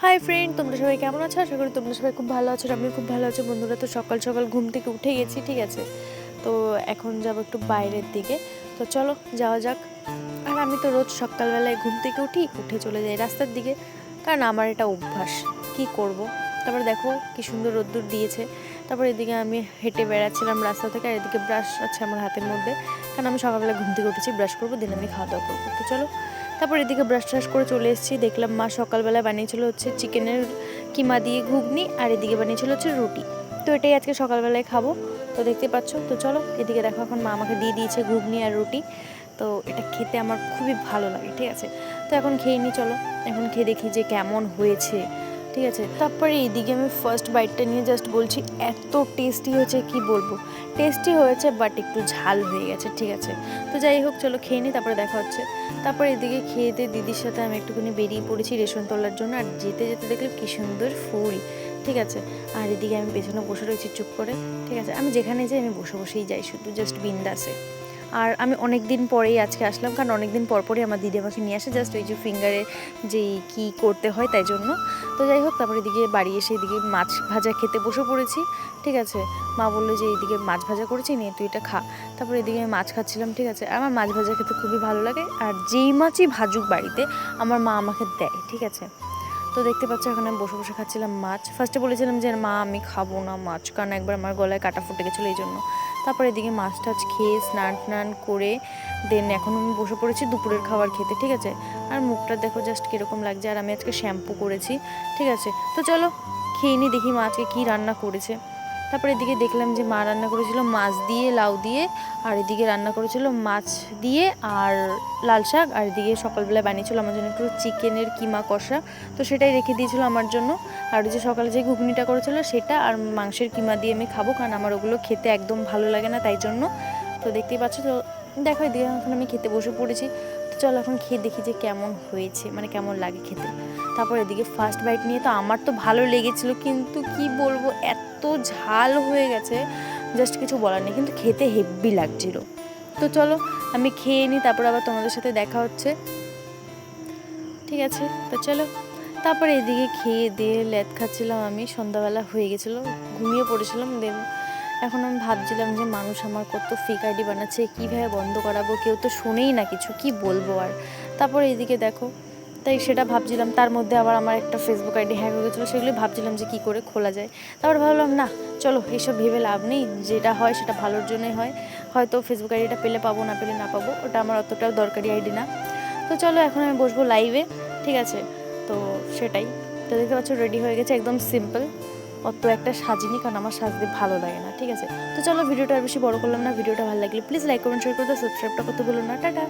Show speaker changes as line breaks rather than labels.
Hi friend, তোমরা সবাই কেমন আছো? আশা করি তোমরা সবাই খুব ভালো আছো। আমি খুব ভালো আছি। বন্ধুরা, তো সকাল সকাল ঘুম থেকে উঠে গেছি, ঠিক আছে। তো এখন যাব একটু বাইরের দিকে। তো চলো যাওয়া যাক। আর আমি তো রোজ সকালবেলায় ঘুম থেকে উঠে চলে যাই রাস্তার দিকে, কারণ আমার এটা অভ্যাস। কি করব। তারপরে দেখো কি সুন্দর রোদ্দুর দিয়েছে। তারপর এদিকে আমি হেঁটে বেড়াচ্ছিলাম রাস্তা থেকে, আর এদিকে ব্রাশ আছে আমার হাতের মধ্যে, কারণ আমি সকালবেলা ঘুম থেকে উঠেছি, ব্রাশ করবো, দিন আমি খাওয়া দাওয়া করবো। তো চলো, তারপর এদিকে ব্রাশ ট্রাশ করে চলে এসেছি। দেখলাম মা সকালবেলা বানিয়েছিল হচ্ছে চিকেনের কিমা দিয়ে ঘুগনি, আর এদিকে বানিয়েছিল হচ্ছে রুটি। তো এটাই আজকে সকালবেলায় খাবো। তো দেখতে পাচ্ছ। তো চলো এদিকে দেখো, এখন মা আমাকে দিয়ে দিয়েছে ঘুগনি আর রুটি। তো এটা খেতে আমার খুবই ভালো লাগে, ঠিক আছে। তো এখন খেয়ে নিই, চলো এখন খেয়ে দেখি যে কেমন হয়েছে, ঠিক আছে। তারপরে এইদিকে আমি ফার্স্ট বাইটটা নিয়ে জাস্ট বলছি, এত টেস্টি হয়েছে কি বলবো। টেস্টি হয়েছে বাট একটু ঝাল হয়ে গেছে, ঠিক আছে। তো যাই হোক, চলো খেয়ে নিই, তারপরে দেখা হচ্ছে। তারপর এদিকে খেয়ে দিয়ে দিদির সাথে আমি একটুখানি বেরিয়ে পড়েছি রেশন তোলার জন্য। আর যেতে যেতে দেখলাম কি সুন্দর ফুল, ঠিক আছে। আর এদিকে আমি পেছনে বসে রয়েছি চুপ করে, ঠিক আছে। আমি যেখানে যাই আমি বসে বসেই যাই, শুধু জাস্ট বিন্দাসে। আর আমি অনেক দিন পরেই আজকে আসলাম, কারণ অনেক দিন পরই আমার দিদি আমাকে নিয়ে আসে, জাস্ট ওই যে ফিঙ্গারে যেই কী করতে হয় তাই জন্য। তো যাই হোক, তারপরে এদিকে বাড়ি এসে এদিকে মাছ ভাজা খেতে বসে পড়েছি, ঠিক আছে। মা বললো যে এইদিকে মাছ ভাজা করেছি, নিয়ে তুই এটা খা। তারপরে এদিকে আমি মাছ খাচ্ছিলাম, ঠিক আছে। আমার মাছ ভাজা খেতে খুবই ভালো লাগে, আর যেই মাছই ভাজুক বাড়িতে আমার মা আমাকে দেয়, ঠিক আছে। তো দেখতে পাচ্ছ, এখন আমি বসে বসে খাচ্ছিলাম মাছ। ফার্স্টে বলেছিলাম যে মা আমি খাবো না মাছ, কারণ একবার আমার গলায় কাটা ফুটে গেছিলো এই জন্য। তারপরে এদিকে মাছ টাছ খেয়ে স্নান টান করে দেন এখন আমি বসে পড়েছি দুপুরের খাবার খেতে, ঠিক আছে। আর মুখটা দেখো জাস্ট কীরকম লাগছে, আর আমি আজকে শ্যাম্পু করেছি, ঠিক আছে। তো চলো খেয়ে নিই, দেখি মা আজকে কী রান্না করেছে। তারপরে এদিকে দেখলাম যে মা রান্না করেছিল মাছ দিয়ে লাউ দিয়ে, আর এদিকে রান্না করেছিল মাছ দিয়ে আর লাল শাক, আর এদিকে সকালবেলা বানিয়েছিল আমার জন্য একটু চিকেনের কিমা কষা, তো সেটাই রেখে দিয়েছিল আমার জন্য। আর যে সকালে যে ঘুগনিটা করেছিল সেটা, আর মাংসের কিমা দিয়ে আমি খাবো, কারণ আমার ওগুলো খেতে একদম ভালো লাগে না, তাই জন্য। তো দেখতেই পাচ্ছ। তো দেখো এদিকে এখন আমি খেতে বসে পড়েছি। তো চলো এখন খেয়ে দেখি যে কেমন হয়েছে, মানে কেমন লাগে খেতে। তারপর এদিকে ফার্স্ট বাইট নিয়ে তো আমার তো ভালো লেগেছিলো, কিন্তু কি বলবো এত ঝাল হয়ে গেছে, জাস্ট কিছু বলার নেই, কিন্তু খেতে হেব্বি লাগছিল। তো চলো আমি খেয়ে নিই, তারপর আবার তোমাদের সাথে দেখা হচ্ছে, ঠিক আছে। তো চলো, তারপরে এদিকে খেয়ে দিয়ে লেদ খাচ্ছিলাম, আমি সন্ধ্যাবেলা হয়ে গেছিলো, ঘুমিয়ে পড়েছিলাম। দেন এখন আমি ভাবছিলাম যে মানুষ আমার কত ফেক আইডি বানাচ্ছে, কীভাবে বন্ধ করাবো, কেউ তো শোনেই না কিছু, কি বলবো আর। তারপরে এদিকে দেখো, তাই সেটা ভাবছিলাম। তার মধ্যে আবার আমার একটা ফেসবুক আইডি হ্যাক হয়ে গেছিলো, সেগুলো ভাবছিলাম যে কী করে খোলা যায়। তারপর ভাবলাম না, চলো এইসব ভেবে লাভ নেই, যেটা হয় সেটা ভালোর জন্যই হয়। হয়তো ফেসবুক আইডিটা পেলে পাবো, না পেলে না পাবো, ওটা আমার অতটাও দরকারি আইডি না। তো চলো এখন আমি বসবো লাইভে, ঠিক আছে। তো সেটাই। তো দেখতে পাচ্ছ রেডি হয়ে গেছে, একদম সিম্পল, অত একটা সাজিনি, কারণ আমার সাজতে ভালো লাগে না, ঠিক আছে। তো চলো ভিডিওটা আর বেশি বড় করলাম না। ভিডিওটা ভালো লাগলে প্লিজ লাইক কমেন্ট শেয়ার করে দাও, সাবস্ক্রাইবটা করতে ভুলো না। টাটা।